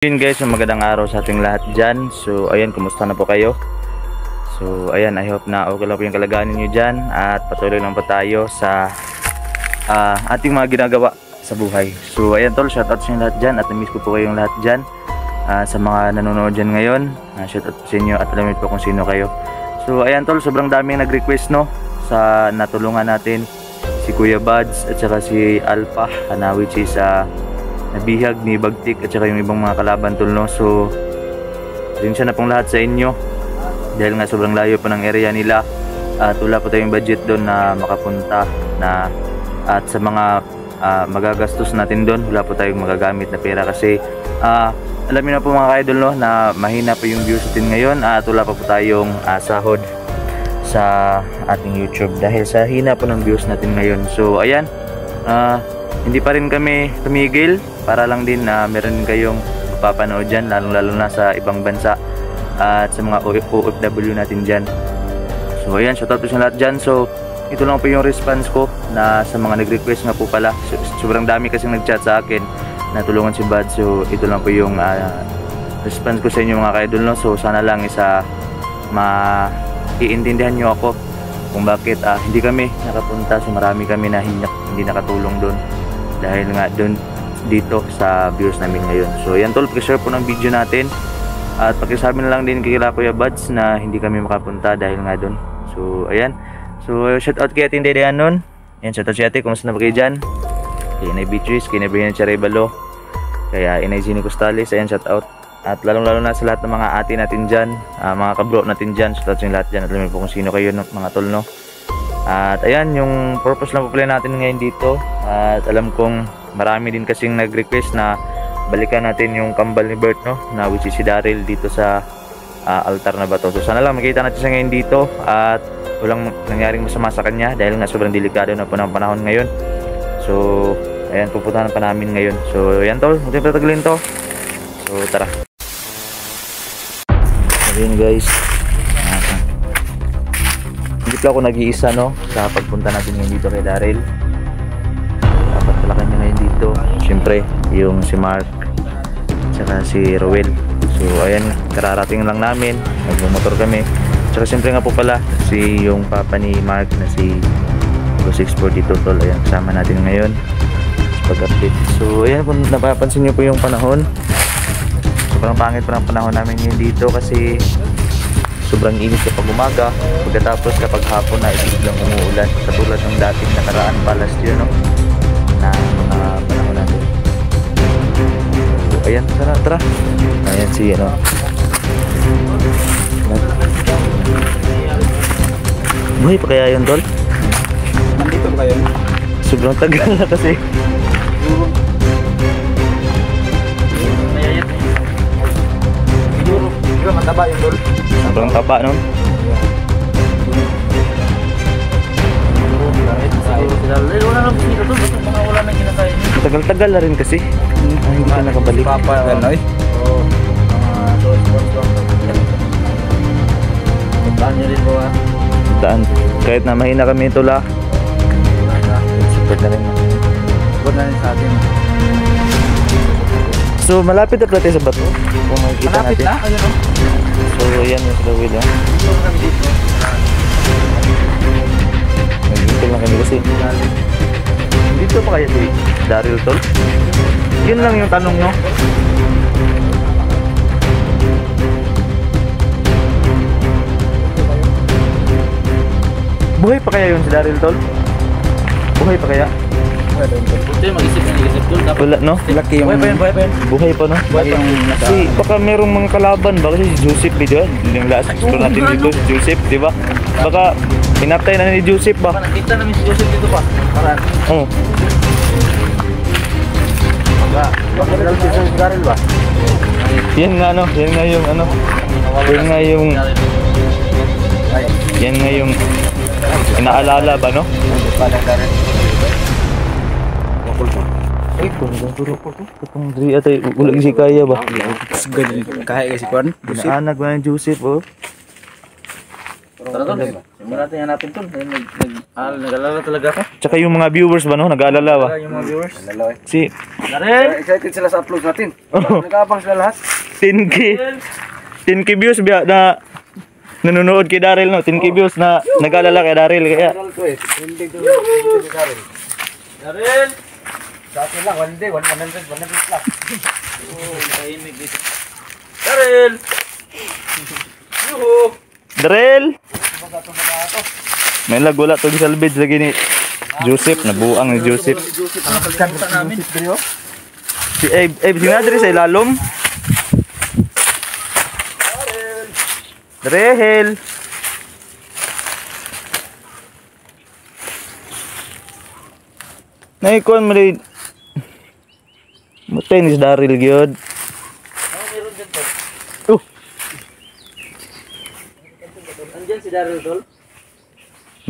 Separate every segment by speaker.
Speaker 1: Yun guys, magandang araw sa ating lahat dyan. So ayan, kumusta na po kayo? So ayan, I hope na okay lang po yung kalagayan niyo dyan. At patuloy lang po tayo sa ating mga ginagawa sa buhay. So ayan tol, shoutout sa inyo lahat dyan. At na-miss ko po kayong lahat dyan. Sa mga nanonood dyan ngayon, shoutout sa inyo at alam po kung sino kayo. So ayan tol, sobrang daming nag-request no sa natulungan natin si Kuya Buds at saka si Alpha, which is nabihag ni Bagtik at saka yung ibang mga kalaban tol no. So rinsa na pong lahat sa inyo dahil nga sobrang layo pa ng area nila at wala po tayong budget doon na makapunta na, at sa mga magagastos natin doon wala po tayong magagamit na pera kasi alam niyo na po mga ka-idol no, na mahina po yung views natin ngayon at wala pa po tayong sahod sa ating YouTube dahil sa hina po ng views natin ngayon. So ayan, hindi pa rin kami tumigil para lang din na meron kayong mapapanood dyan, lalo na sa ibang bansa at sa mga OFW natin dyan. So ayan, shoutout po sa lahat dyan. So ito lang po yung response ko na sa mga nag-request nga po pala. Sobrang dami kasing nag-chat sa akin na tulungan si Bud. So ito lang po yung response ko sa inyo mga ka-idol no. So sana lang iintindihan nyo ako kung bakit hindi kami nakapunta. So marami kami na hindi nakatulong doon dahil nga doon dito sa views namin ngayon. So yan tol, pakishare po ng video natin at pakisabi na lang din kay Kuya Buds na hindi kami makapunta dahil nga doon. So ayan, so shout out kay Ating Dedean nun. Yan, shout out si Ate, kumusta na ba kayo dyan? Kay Inay Beatrice, kay Inay Brian Charebalo, kaya Inay Zini Costales, ayan shout out. At lalong na sa lahat ng mga ate natin dyan, mga kabro natin dyan, shout out sa lahat dyan at alam po kung sino kayo mga tol no. At ayan, yung purpose lang po pala natin ngayon dito. At alam kong marami din kasing nag-request na balikan natin yung kambal ni Bert no, na which is si Daryl dito sa altar na bato. So sana lang makita natin siya ngayon dito at walang nangyaring masama sa kanya dahil nga sobrang delikado na po ng panahon ngayon. So ayan, pupuntahan pa namin ngayon. So ayan tol, huwag tayong patagalin to. So tara. Ayan guys, hindi pala ako nag-iisa no sa pagpunta natin ngayon dito kay Daryl. Dapat pala kanya ngayon dito, syempre yung si Mark saka si Rowel. So ayan, kararating lang namin, nagmumotor kami. Saka syempre nga po pala si yung papa ni Mark na si 264 dito tol. Ayan, kasama natin ngayon sa pag-update. So ayan, kung napapansin nyo po yung panahon, sobrang pangit pa ng panahon namin ngayon dito kasi sobrang init kapag umaga, pagkatapos kapag hapon na biglang umuulan katulad ng dating nakaraan pa last year no, na mga panahon natin. So ayan, tara. Ayan si ano, buhay pa kaya yun tol?
Speaker 2: Nandito ba kayo?
Speaker 1: Sobrang tagal na kasi.
Speaker 2: Siguro mataba yung tol.
Speaker 1: Sobrang taba no? Tagal-tagal na rin kasi. Hindi ka nakabalik.
Speaker 2: Papa, Ganoy? Oo. Puntaan nyo rin po
Speaker 1: Daan. Kahit na mahina kami ito la. Support na rin.
Speaker 2: Support na rin sa atin.
Speaker 1: So malapit na pala tayo sa bato. Kung makikita
Speaker 2: Malapit
Speaker 1: natin.
Speaker 2: na? Ayun o.
Speaker 1: So ayan yung sa wheel.
Speaker 2: Ito kami dito.
Speaker 1: Nag-iintol lang kami kasi. Dito pa kaya si Daryl tol? Yun lang yung tanong no. Buhay pa kaya yun si Daryl tol? Buhay pa kaya?
Speaker 2: Ito yung mag-isip tol.
Speaker 1: Wala no?
Speaker 2: Laki yung...
Speaker 1: Buhay pa no?
Speaker 2: Buhay yung...
Speaker 1: Kasi baka merong mga kalaban ba kasi si Joseph di ba? Yung last explore natin dito si Joseph di ba? Baka pinatay na ni Joseph ba?
Speaker 2: Nakita namin si Joseph dito pa. Parang...
Speaker 1: Oo.
Speaker 2: Baka si Daryl ba?
Speaker 1: Yan nga no, yan nga yung ano. Yan nga yung... Yan nga yung... Inaalala ba no? Ay, kung itong dri atay ulag si kaya ba?
Speaker 2: Kaya kasi kuwan.
Speaker 1: Inaanak ba ng Joseph oh?
Speaker 2: Tara tol. Simulan natin hanapin tol. Nag-alala talaga ako.
Speaker 1: Tsaka yung mga viewers ba, no? Nag-aalala ba?
Speaker 2: Yung mga viewers.
Speaker 1: Si
Speaker 2: Darrell! Excited sila sa upload natin. Nag-aabang sila lahat.
Speaker 1: 10k 10k views biya na nanonood kay Daryl, no? 10k views na nag-aalala kay Daryl kaya
Speaker 2: Darrell! Sa akin lang, 1 day, 100 plus. Oh, nakahimik dito. Darrell! Yuhu!
Speaker 1: Daryl! May wala to di salvage lagi ni Joseph, nabuang ni Joseph.
Speaker 2: Ang kalimutan namin.
Speaker 1: Si Abe sinadri sa ilalom. Daryl! Naikon mo rin. Mutay ni si Daryl gyud.
Speaker 2: Meron dyan tol. Andyan si Darrell tol.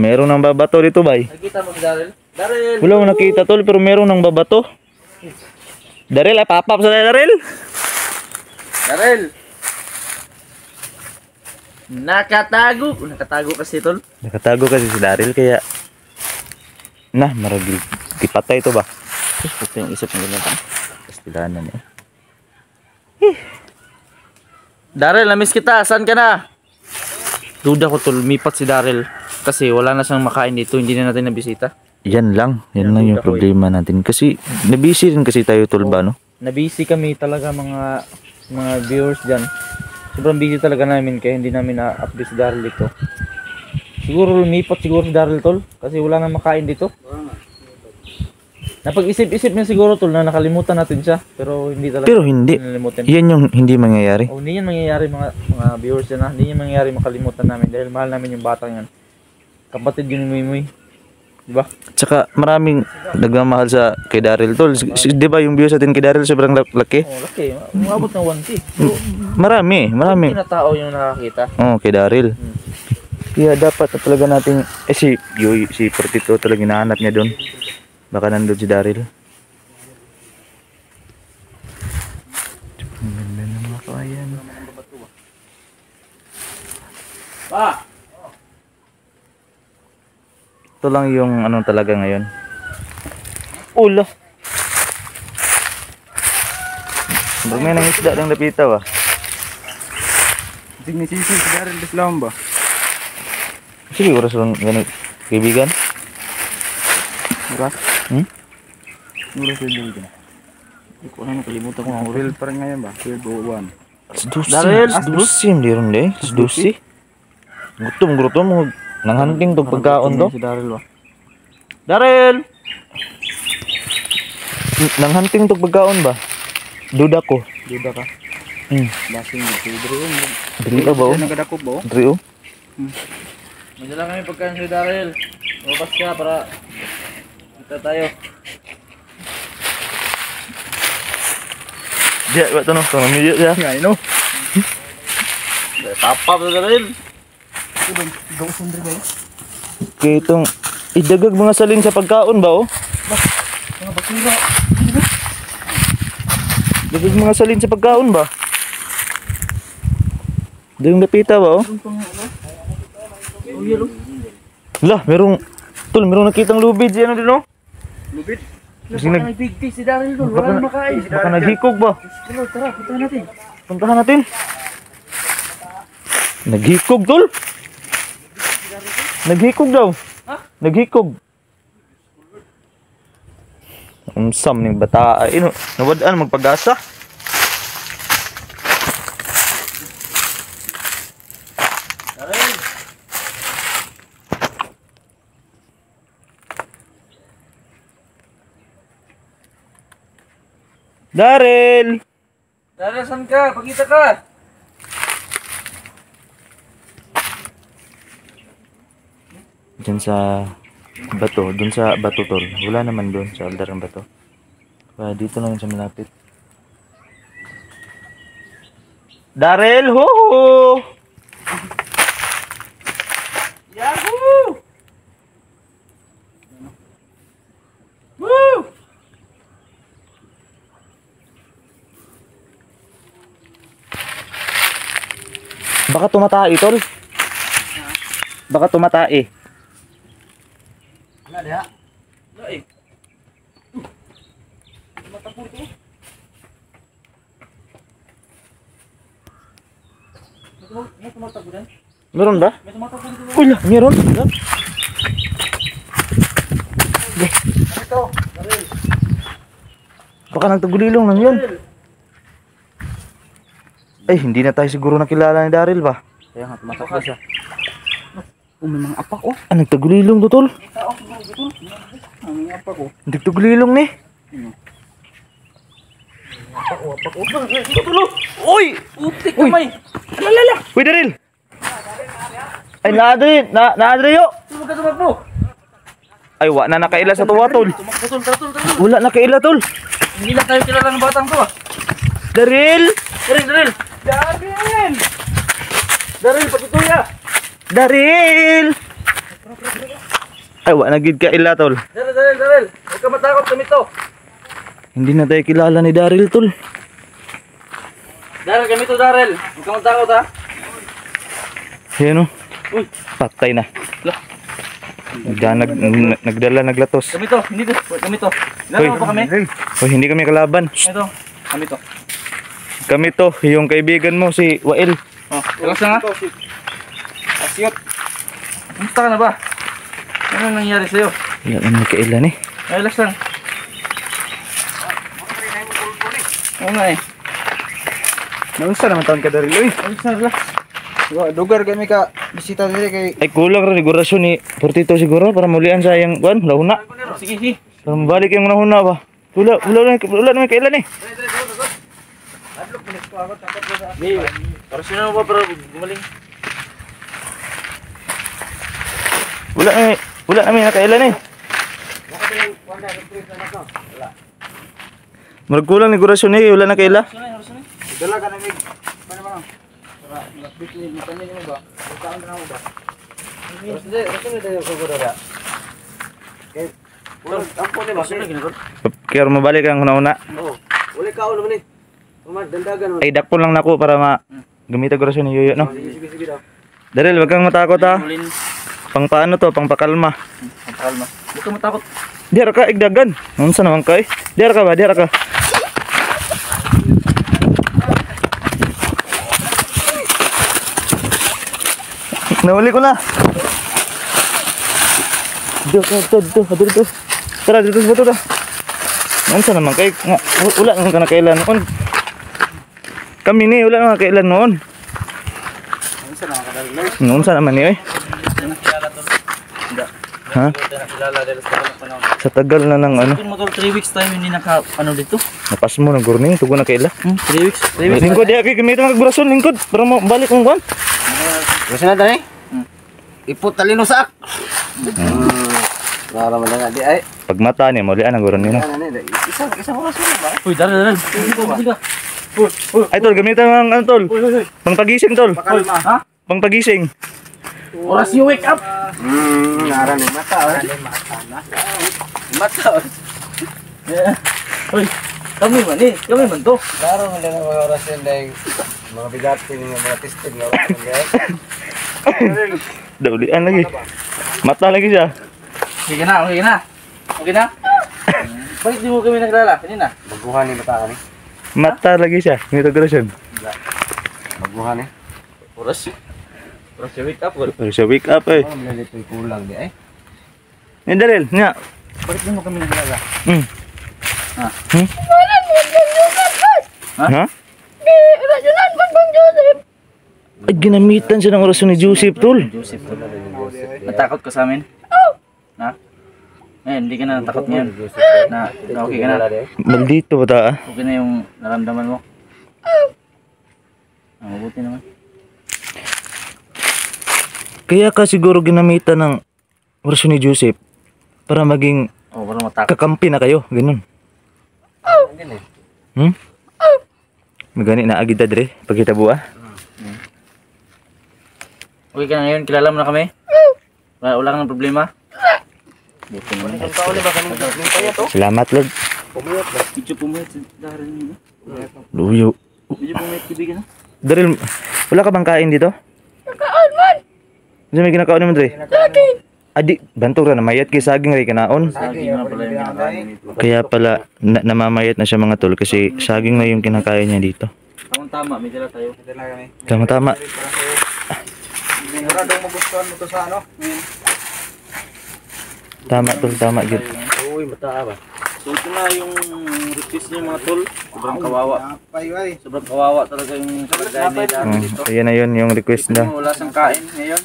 Speaker 1: Meron ng babato dito, bay.
Speaker 2: Nakita mo si Darrell? Darrell!
Speaker 1: Wala ko nakita tol pero meron ng babato. Daryl, papap sa Daryl.
Speaker 2: Darrell! Nakatago kasi tol.
Speaker 1: Nakatago kasi si Daryl kaya maragil. Kipatay to ba?
Speaker 2: Ito yung isip ng ganyan.
Speaker 1: Pastilanan eh.
Speaker 2: Darrell, na-miss kita. Saan ka na? Duda ko tol, mipat si Darrell. Kasi wala na siyang makain dito. Hindi na natin nabisita.
Speaker 1: Yan lang yung problema natin. Kasi nabisi rin kasi tayo tol ba, no?
Speaker 2: Nabisi kami talaga mga viewers dyan. Sobrang busy talaga namin kaya hindi namin na-update si Darrell dito. Siguro lumipat siguro si Darrell tol. Kasi wala na makain dito. Napag-isip-isip niya siguro tol na nakalimutan natin siya. Pero hindi talaga.
Speaker 1: Pero hindi.
Speaker 2: Nalimutan.
Speaker 1: Yan yung hindi mangyayari.
Speaker 2: Oh, hindi yan mangyayari mga viewers yan ha. Hindi yan mangyayari makalimutan namin dahil mahal namin yung batang yan. Kapatid yun ni Muy. Diba?
Speaker 1: Tsaka maraming nagmamahal sa kay Daryl tol. Di ba yung views natin kay Daryl sobrang laki?
Speaker 2: Oh, laki. Umabot ng 1K. So,
Speaker 1: Marami.
Speaker 2: hindi na tao yung nakakita.
Speaker 1: Oh, kay Daryl. Kaya dapat na talaga nating si Portito talaga hinahanap niya doon. Baka nandun si Daryl. Ang ganda ng mga kawayan.
Speaker 2: Pa!
Speaker 1: Ito lang yung ano talaga ngayon. Ulo. Bag may nangisda ng lapitaw ah.
Speaker 2: Signisisi si Darrell Islam ba?
Speaker 1: Sige, oras lang ganun. Kaibigan?
Speaker 2: Oras? Oras yung dito. Hindi ko alam, nakalimutan ko ang oras. Real pa rin ngayon ba? 12:01. Daryl,
Speaker 1: Dusim, di rin eh. Dusi. Gutom mo. Nanghanting tong pagkaon to.
Speaker 2: Si Darrell ba? Darrell!
Speaker 1: Nanghanting tong pagkaon ba? Duda ko.
Speaker 2: Duda ka? Lasing dito.
Speaker 1: Dili ka ba o?
Speaker 2: Nagkadakop ba o?
Speaker 1: Dili o?
Speaker 2: Madala kami pagkain si Darrell. Mabas ka para kita tayo.
Speaker 1: Diya, ba ito no? Kamamilya siya.
Speaker 2: Nga, ino. Tapap sa Darrell.
Speaker 1: Kaya itong idagag mga salin sa pagkaon ba o?
Speaker 2: Mga bakira.
Speaker 1: Dagag mga salin sa pagkaon ba? Dagag napita ba o?
Speaker 2: Oh, yelo.
Speaker 1: Lah, merong nakitang lubid yan din o?
Speaker 2: Lubid.
Speaker 1: Kasi
Speaker 2: Baka big fish si Darrell doon. Wala na makain.
Speaker 1: Baka naghikog ba?
Speaker 2: Pero tara, punta natin.
Speaker 1: Puntahan natin. Naghikog tol. Naghikog daw.
Speaker 2: Ha?
Speaker 1: Naghikog. Unsam ning bata ay nawadaan magpag-asa.
Speaker 2: Darrell.
Speaker 1: Daryl.
Speaker 2: Darrell, saan ka? Pagkita ka.
Speaker 1: Diyan sa bato, dun sa bato tol. Wala naman dun sa aldar ng bato. Kaya dito lang sa malapit. Daryl, ho!
Speaker 2: Yahoo! Woo!
Speaker 1: Baka tumatay tol. baka tumatae.
Speaker 2: Wala diha. Wala eh. Matapon to. May tumatakbo din?
Speaker 1: Meron ba?
Speaker 2: May tumatakbo dito.
Speaker 1: Uy, meron.
Speaker 2: Ito, Daryl.
Speaker 1: Baka nagtagulilong lang yun. Ay, hindi na tayo siguro nakilala ni Daryl ba?
Speaker 2: Kaya nga tumatakbo siya. May mga apak oh.
Speaker 1: Ah, nagtagulilong to, tol.
Speaker 2: Tao siguro dito. Ang mga apak oh.
Speaker 1: Nagtagulilong ni.
Speaker 2: Apak oh.
Speaker 1: Uy!
Speaker 2: Utik kamay.
Speaker 1: Alalala! Uy, Daryl! Ay, naadri! Naadri yo!
Speaker 2: Sino ka tumakbo?
Speaker 1: Ay, wa na nakaila sa tuwa, tol.
Speaker 2: Tumakbo tol.
Speaker 1: Wala nakaila, tol.
Speaker 2: Hindi lang tayo kilala ng batang to ah.
Speaker 1: Daryl!
Speaker 2: Daryl! Daryl, patutuya!
Speaker 1: Daryl! Ay, wa na gid ka ila, tol.
Speaker 2: Daryl! Huwag ka matakot kami to.
Speaker 1: Hindi na tayo kilala ni Daryl, tol.
Speaker 2: Daryl, kami to Daryl. Huwag ka matakot ha.
Speaker 1: Ayan o.
Speaker 2: Uy,
Speaker 1: Patay na.
Speaker 2: lah.
Speaker 1: Nagdala, naglatos.
Speaker 2: Kami to, hindi to. Kami to. Lalo pa kami?
Speaker 1: Uy, hindi kami kalaban.
Speaker 2: Ito, kami to.
Speaker 1: Kami to, yung kaibigan mo, si Wael.
Speaker 2: Oh, relax lang ha. Asyot. Kumusta ka na ba? Ano nangyari sa'yo?
Speaker 1: Wala naman kailan eh.
Speaker 2: Relax lang. Oo nga eh.
Speaker 3: Nausa naman taon ka Daryl, uy.
Speaker 2: Relax na, relax.
Speaker 3: Dugar kami ka bisita diri kay
Speaker 1: Ay, kulang rin negorasyon ni Portito siguro para mulian sa yung kuan, lahuna.
Speaker 2: Sige, sige.
Speaker 1: Para mabalik yung lahuna ba? Wala naman kailan eh.
Speaker 2: Para sino ba para gumaling?
Speaker 1: Wala namin nakailan eh. Magkulang negorasyon eh, wala na kaila.
Speaker 3: dala ka namig. Paano ba? Para lapit ni matanya mo ba? Utaon na mo ba? Rasul na dayo ko dara. Kay ang pone ba?
Speaker 1: Kaya mabalik ang una-una.
Speaker 3: Oo. Uli ka ulo ni. Umad dandagan mo.
Speaker 1: Ay, dakpon lang nako para gamit ang gorasyon ni Yoyo, no?
Speaker 3: Sige daw.
Speaker 1: Daryl, wag kang matakot ha.
Speaker 2: Ulin.
Speaker 1: Pang paano to, pang pakalma.
Speaker 2: Ang kalma. Huwag ka matakot.
Speaker 1: Diara ka, igdagan. Unsa naman ka eh? Diara ka ba? Diara ka. Nahuli ko na. Dito. Tara, dito sa bato ta. Unsa naman kay wala naman ka na kailan noon. Kami ni wala naman kailan noon.
Speaker 3: Unsa na ka Daryl?
Speaker 1: Unsa naman ni eh?
Speaker 2: Nakilala to. Hindi.
Speaker 1: Ha?
Speaker 2: Nakilala dahil sa panahon.
Speaker 1: Sa tagal na ng ano.
Speaker 2: Kung motor 3 weeks tayo hindi naka ano dito.
Speaker 1: Napas mo ng gurning, tugo na kaila.
Speaker 2: 3 weeks. 3 weeks.
Speaker 1: Lingkod di kay gamit ang brason lingkod para mabalik ang kuan.
Speaker 3: Gusto na dali? Ipot talino sak. Para man nga di ay.
Speaker 1: Pag mata niya maulian ang gurning na.
Speaker 3: Ano ni? Isa mo rasul ba?
Speaker 2: Uy, Daryl. Sige.
Speaker 1: Ay tol, gamitan ang ano tol. Pangpagising tol.
Speaker 3: Pakalma.
Speaker 2: Ha?
Speaker 1: Pangpagising.
Speaker 2: Oras you wake up.
Speaker 3: Nara ni mata. Mata.
Speaker 2: Uy, kami man eh. Kami man to.
Speaker 3: Klaro man lang ang mga oras yan dahil mga bigati ng mga tested nga oras yan guys.
Speaker 1: Daulian lagi. Mata lagi siya.
Speaker 2: Sige na, okay na. Okay na? Bakit di mo kami naglala? Kanina?
Speaker 3: Baguhan ni mata ni.
Speaker 1: Mata lagi siya. Integration.
Speaker 3: Baguhan ni.
Speaker 2: Oras you wake up.
Speaker 1: Pero siya wake up eh.
Speaker 3: Oh, malilito kulang di ay.
Speaker 1: Ni Daryl, nya.
Speaker 2: Bakit di mo kami naglala?
Speaker 1: Hmm.
Speaker 2: Ha?
Speaker 1: Hmm? Ha?
Speaker 4: Di, rajulan pun Bang Joseph.
Speaker 1: Ay, ginamitan siya ng orasyon ni Joseph tol.
Speaker 2: Joseph. Natakot ka sa amin? Ha? Ngayon, hindi ka na natakot ngayon. Na okay ka na.
Speaker 1: Maldito ba ta ah?
Speaker 2: Okay na yung naramdaman mo. Mabuti naman.
Speaker 1: Kaya ka siguro ginamitan ng orasyon ni Joseph para maging
Speaker 2: Oh, para matakot.
Speaker 1: kakampi na kayo. Ganun. Hmm? Magani na agad dre pagkita buwa.
Speaker 2: Okay ka na ngayon? Kilala mo na kami? Wala kang problema? Buti naman.
Speaker 3: Ang tao ni ba kanang kaya to?
Speaker 1: Salamat Lord.
Speaker 3: Pumiyot ba?
Speaker 2: Medyo pumayat sa Daryl niyo.
Speaker 1: Luyo.
Speaker 2: Medyo pumayat kaibigan.
Speaker 1: Daryl, wala ka bang kain dito?
Speaker 4: Nakaan man.
Speaker 1: Ano may ginakaon mo dre?
Speaker 4: Saging.
Speaker 1: Adi, bantog ra na mayat kay saging ray kanaon.
Speaker 3: Saging na pala yung kinakain nito.
Speaker 1: Kaya pala namamayat na siya mga tol kasi saging na yung kinakain niya dito.
Speaker 3: Tama, may dala tayo.
Speaker 1: Tama-tama.
Speaker 3: Sigurado magustuhan mo to sa ano?
Speaker 1: Tama tol, tama gyud.
Speaker 3: Uy, mata ba? So ito na yung request niyo mga tol. Sobrang kawawa. Sobrang kawawa talaga yung kalagayan nila dito.
Speaker 1: Ayan na yun yung request na.
Speaker 3: Wala siyang kain ngayon.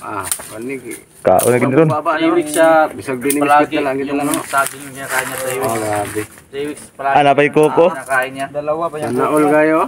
Speaker 5: Panig.
Speaker 1: Kaon na gid ron.
Speaker 3: 3 weeks siya
Speaker 5: Bisag din
Speaker 3: palagi
Speaker 5: lang ito
Speaker 3: yung
Speaker 5: lang.
Speaker 3: saging niya kain niya 3 weeks.
Speaker 5: Grabe.
Speaker 3: 3 weeks palagi.
Speaker 1: Ah, napay koko?
Speaker 3: Nakain niya.
Speaker 2: Dalawa pa yan.
Speaker 5: Sana all kayo.